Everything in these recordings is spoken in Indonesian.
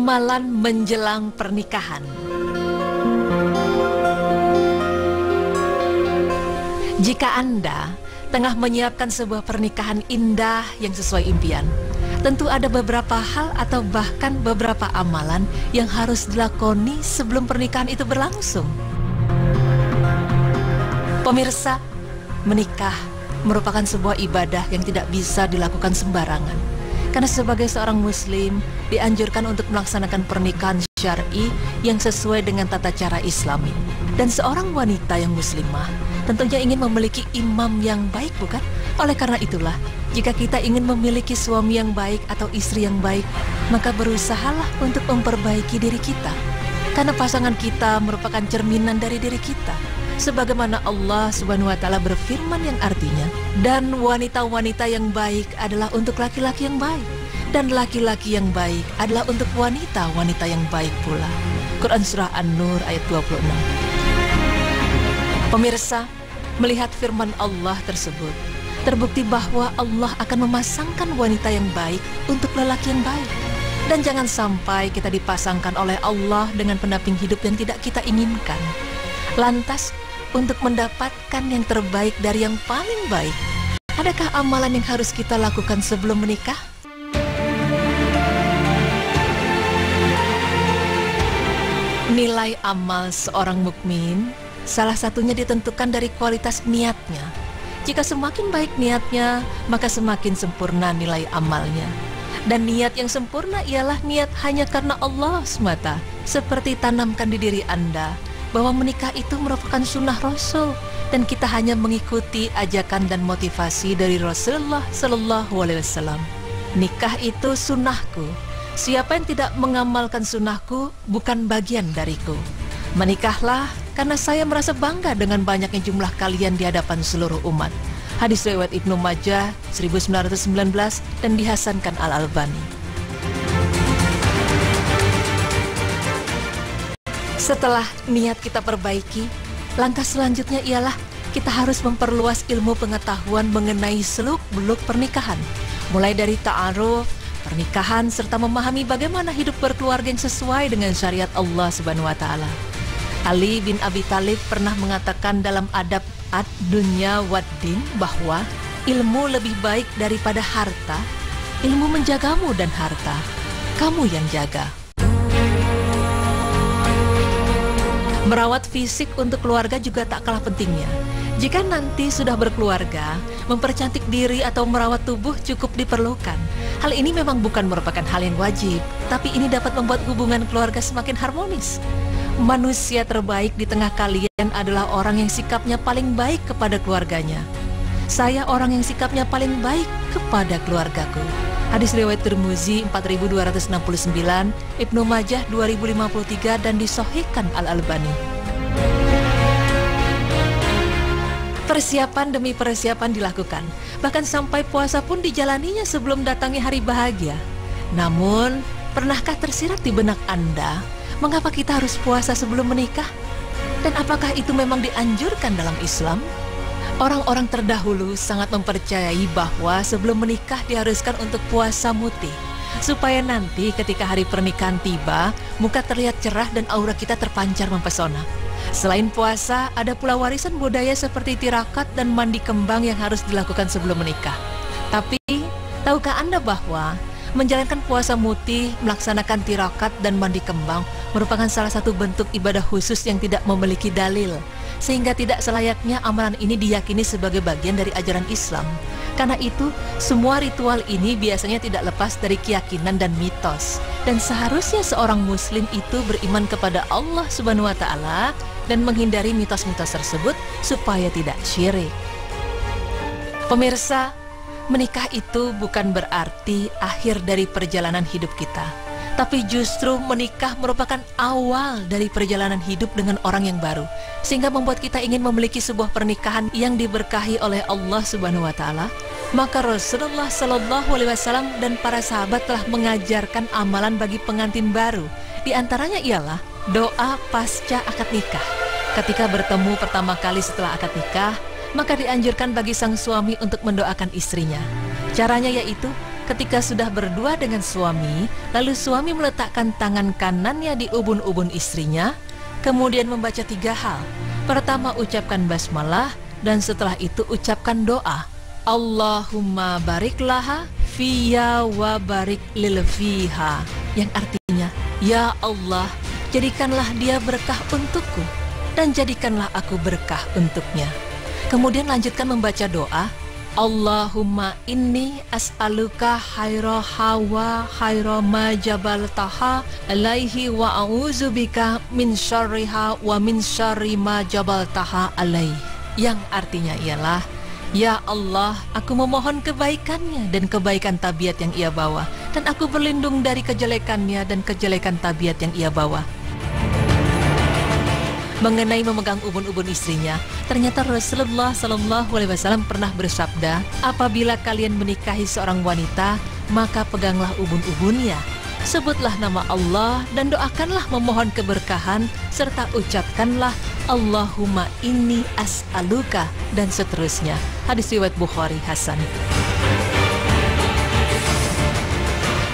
Amalan menjelang pernikahan. Jika Anda tengah menyiapkan sebuah pernikahan indah yang sesuai impian, tentu ada beberapa hal atau bahkan beberapa amalan yang harus dilakoni sebelum pernikahan itu berlangsung. Pemirsa, menikah merupakan sebuah ibadah yang tidak bisa dilakukan sembarangan. Karena sebagai seorang muslim dianjurkan untuk melaksanakan pernikahan syar'i yang sesuai dengan tata cara Islami. Dan seorang wanita yang muslimah tentunya ingin memiliki imam yang baik, bukan? Oleh karena itulah, jika kita ingin memiliki suami yang baik atau istri yang baik, maka berusahalah untuk memperbaiki diri kita. Karena pasangan kita merupakan cerminan dari diri kita. Sebagaimana Allah Subhanahu wa Ta'ala berfirman yang artinya, dan wanita-wanita yang baik adalah untuk laki-laki yang baik, dan laki-laki yang baik adalah untuk wanita-wanita yang baik pula. Quran Surah An-Nur ayat 26. Pemirsa, melihat firman Allah tersebut, terbukti bahwa Allah akan memasangkan wanita yang baik untuk lelaki yang baik. Dan jangan sampai kita dipasangkan oleh Allah dengan pendamping hidup yang tidak kita inginkan. Lantas, untuk mendapatkan yang terbaik dari yang paling baik, adakah amalan yang harus kita lakukan sebelum menikah? Nilai amal seorang mukmin salah satunya ditentukan dari kualitas niatnya. Jika semakin baik niatnya, maka semakin sempurna nilai amalnya. Dan niat yang sempurna ialah niat hanya karena Allah semata. Seperti tanamkan di diri Anda bahwa menikah itu merupakan sunnah Rasul, dan kita hanya mengikuti ajakan dan motivasi dari Rasulullah Sallallahu Alaihi Wasallam. Nikah itu sunnahku. Siapa yang tidak mengamalkan sunnahku bukan bagian dariku. Menikahlah karena saya merasa bangga dengan banyaknya jumlah kalian di hadapan seluruh umat. Hadis riwayat Ibnu Majah 1919 dan dihasankan Al-Albani. Setelah niat kita perbaiki, langkah selanjutnya ialah kita harus memperluas ilmu pengetahuan mengenai seluk-beluk pernikahan. Mulai dari ta'aruf, pernikahan, serta memahami bagaimana hidup berkeluarga yang sesuai dengan syariat Allah Subhanahu wa Ta'ala. Ali bin Abi Thalib pernah mengatakan dalam adab ad-dunya wad-din bahwa ilmu lebih baik daripada harta. Ilmu menjagamu dan harta kamu yang jaga. Merawat fisik untuk keluarga juga tak kalah pentingnya. Jika nanti sudah berkeluarga, mempercantik diri atau merawat tubuh cukup diperlukan. Hal ini memang bukan merupakan hal yang wajib, tapi ini dapat membuat hubungan keluarga semakin harmonis. Manusia terbaik di tengah kalian adalah orang yang sikapnya paling baik kepada keluarganya. Saya orang yang sikapnya paling baik kepada keluargaku. Hadis riwayat Tirmizi 4269, Ibnu Majah 2053 dan disahihkan Al-Albani. Persiapan demi persiapan dilakukan, bahkan sampai puasa pun dijalaninya sebelum datangnya hari bahagia. Namun, pernahkah tersirat di benak Anda, mengapa kita harus puasa sebelum menikah? Dan apakah itu memang dianjurkan dalam Islam? Orang-orang terdahulu sangat mempercayai bahwa sebelum menikah diharuskan untuk puasa mutih, supaya nanti ketika hari pernikahan tiba, muka terlihat cerah dan aura kita terpancar mempesona. Selain puasa, ada pula warisan budaya seperti tirakat dan mandi kembang yang harus dilakukan sebelum menikah. Tapi, tahukah Anda bahwa menjalankan puasa mutih, melaksanakan tirakat dan mandi kembang merupakan salah satu bentuk ibadah khusus yang tidak memiliki dalil, sehingga tidak selayaknya amalan ini diyakini sebagai bagian dari ajaran Islam. Karena itu, semua ritual ini biasanya tidak lepas dari keyakinan dan mitos. Dan seharusnya seorang muslim itu beriman kepada Allah Subhanahu wa Ta'ala dan menghindari mitos-mitos tersebut supaya tidak syirik. Pemirsa, menikah itu bukan berarti akhir dari perjalanan hidup kita, tapi justru menikah merupakan awal dari perjalanan hidup dengan orang yang baru, sehingga membuat kita ingin memiliki sebuah pernikahan yang diberkahi oleh Allah Subhanahu wa Ta'ala. Maka Rasulullah Sallallahu Alaihi Wasallam dan para sahabat telah mengajarkan amalan bagi pengantin baru. Di antaranya ialah doa pasca akad nikah. Ketika bertemu pertama kali setelah akad nikah, maka dianjurkan bagi sang suami untuk mendoakan istrinya. Caranya yaitu Ketika sudah berdua dengan suami, lalu suami meletakkan tangan kanannya di ubun-ubun istrinya, kemudian membaca 3 hal. Pertama, ucapkan basmalah, dan setelah itu ucapkan doa. Allahumma barik laha fiyya wa barik lil fiha, yang artinya, ya Allah, jadikanlah dia berkah untukku dan jadikanlah aku berkah untuknya. Kemudian lanjutkan membaca doa, Allahumma inni as'aluka khairaha wa khaira ma jabaltaha alaihi wa a'udzubika min syarriha wa min syarri ma jabaltaha alaihi, yang artinya ialah, ya Allah, aku memohon kebaikannya dan kebaikan tabiat yang ia bawa, dan aku berlindung dari kejelekannya dan kejelekan tabiat yang ia bawa. Mengenai memegang ubun-ubun istrinya, ternyata Rasulullah SAW pernah bersabda, apabila kalian menikahi seorang wanita, maka peganglah ubun-ubunnya, sebutlah nama Allah dan doakanlah memohon keberkahan, serta ucapkanlah Allahumma inni as'aluka, dan seterusnya. Hadis riwayat Bukhari Hasan.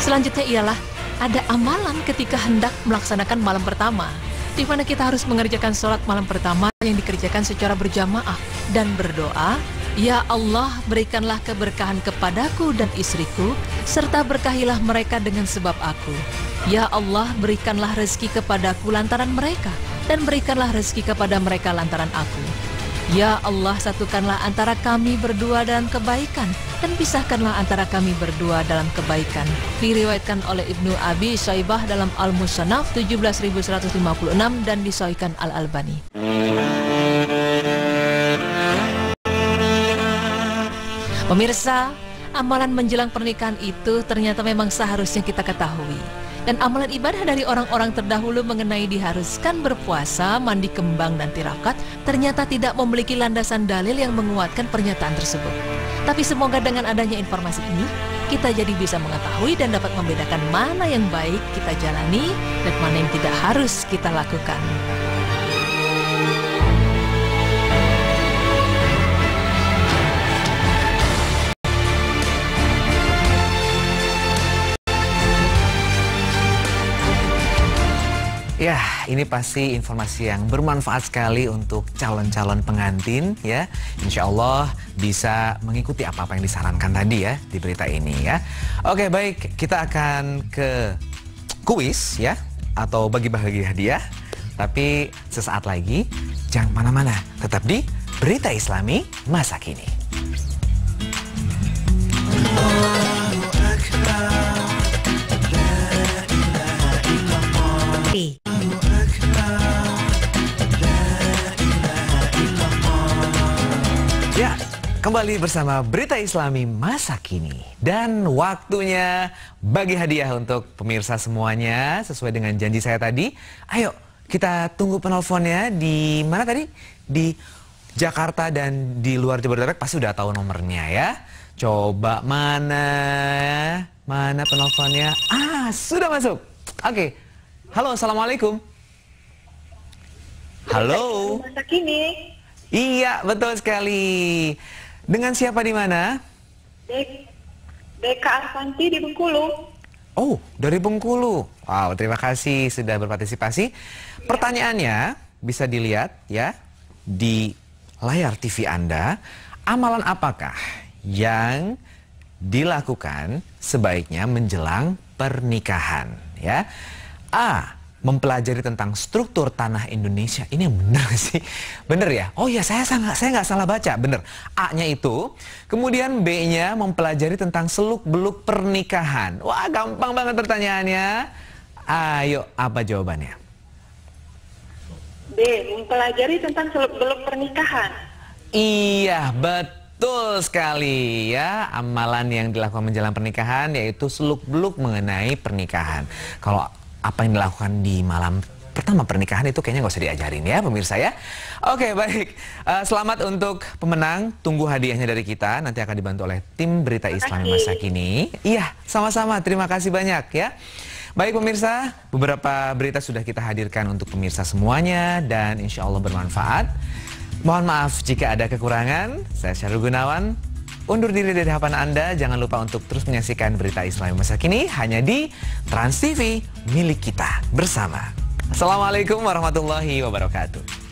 Selanjutnya ialah ada amalan ketika hendak melaksanakan malam pertama, di mana kita harus mengerjakan sholat malam pertama yang dikerjakan secara berjamaah dan berdoa, ya Allah, berikanlah keberkahan kepadaku dan istriku, serta berkahilah mereka dengan sebab aku. Ya Allah, berikanlah rezeki kepadaku lantaran mereka, dan berikanlah rezeki kepada mereka lantaran aku. Ya Allah, satukanlah antara kami berdua dalam kebaikan, dan pisahkanlah antara kami berdua dalam kebaikan. Diriwayatkan oleh Ibnu Abi Syaibah dalam Al-Musannaf 17.156 dan disahihkan Al-Albani. Pemirsa, amalan menjelang pernikahan itu ternyata memang seharusnya kita ketahui. Dan amalan ibadah dari orang-orang terdahulu mengenai diharuskan berpuasa, mandi kembang, dan tirakat ternyata tidak memiliki landasan dalil yang menguatkan pernyataan tersebut. Tapi semoga dengan adanya informasi ini, kita jadi bisa mengetahui dan dapat membedakan mana yang baik kita jalani dan mana yang tidak harus kita lakukan. Ya, ini pasti informasi yang bermanfaat sekali untuk calon-calon pengantin ya. Insya Allah bisa mengikuti apa-apa yang disarankan tadi ya di berita ini ya. Oke, baik, kita akan ke kuis ya, atau bagi-bagi hadiah. Tapi sesaat lagi, jangan kemana-mana, tetap di Berita Islami Masa Kini. Ya, kembali bersama Berita Islami Masa Kini. Dan waktunya bagi hadiah untuk pemirsa semuanya. Sesuai dengan janji saya tadi, ayo kita tunggu penelponnya. Di mana tadi? Di Jakarta dan di luar Jabodetabek pasti udah tahu nomornya ya. Coba mana penelponnya? Ah, sudah masuk. Oke. Halo, assalamualaikum. Halo. Masa Kini. Iya, betul sekali. Dengan siapa di mana? Deka Arfanti di Bengkulu. Oh, dari Bengkulu. Wow, terima kasih sudah berpartisipasi. Pertanyaannya bisa dilihat ya di layar TV Anda. Amalan apakah yang dilakukan sebaiknya menjelang pernikahan ya? A. Mempelajari tentang struktur tanah Indonesia. Ini yang benar sih? Bener ya? Oh ya, saya nggak salah baca. Bener. A-nya itu. Kemudian B-nya mempelajari tentang seluk-beluk pernikahan. Wah, gampang banget pertanyaannya. Ayo, apa jawabannya? B. Mempelajari tentang seluk-beluk pernikahan. Iya, betul sekali ya. Amalan yang dilakukan menjelang pernikahan yaitu seluk-beluk mengenai pernikahan. Kalau apa yang dilakukan di malam pertama pernikahan itu kayaknya nggak usah diajarin ya pemirsa ya. Oke, baik. Selamat untuk pemenang. Tunggu hadiahnya dari kita. Nanti akan dibantu oleh tim Berita Islami Masa Kini. Iya, sama-sama. Terima kasih banyak ya. Baik pemirsa, beberapa berita sudah kita hadirkan untuk pemirsa semuanya dan insya Allah bermanfaat. Mohon maaf jika ada kekurangan. Saya Syarul Gunawan. undur diri dari hadapan Anda. Jangan lupa untuk terus menyaksikan berita Islam masa kini hanya di Trans TV milik kita bersama. Assalamualaikum warahmatullahi wabarakatuh.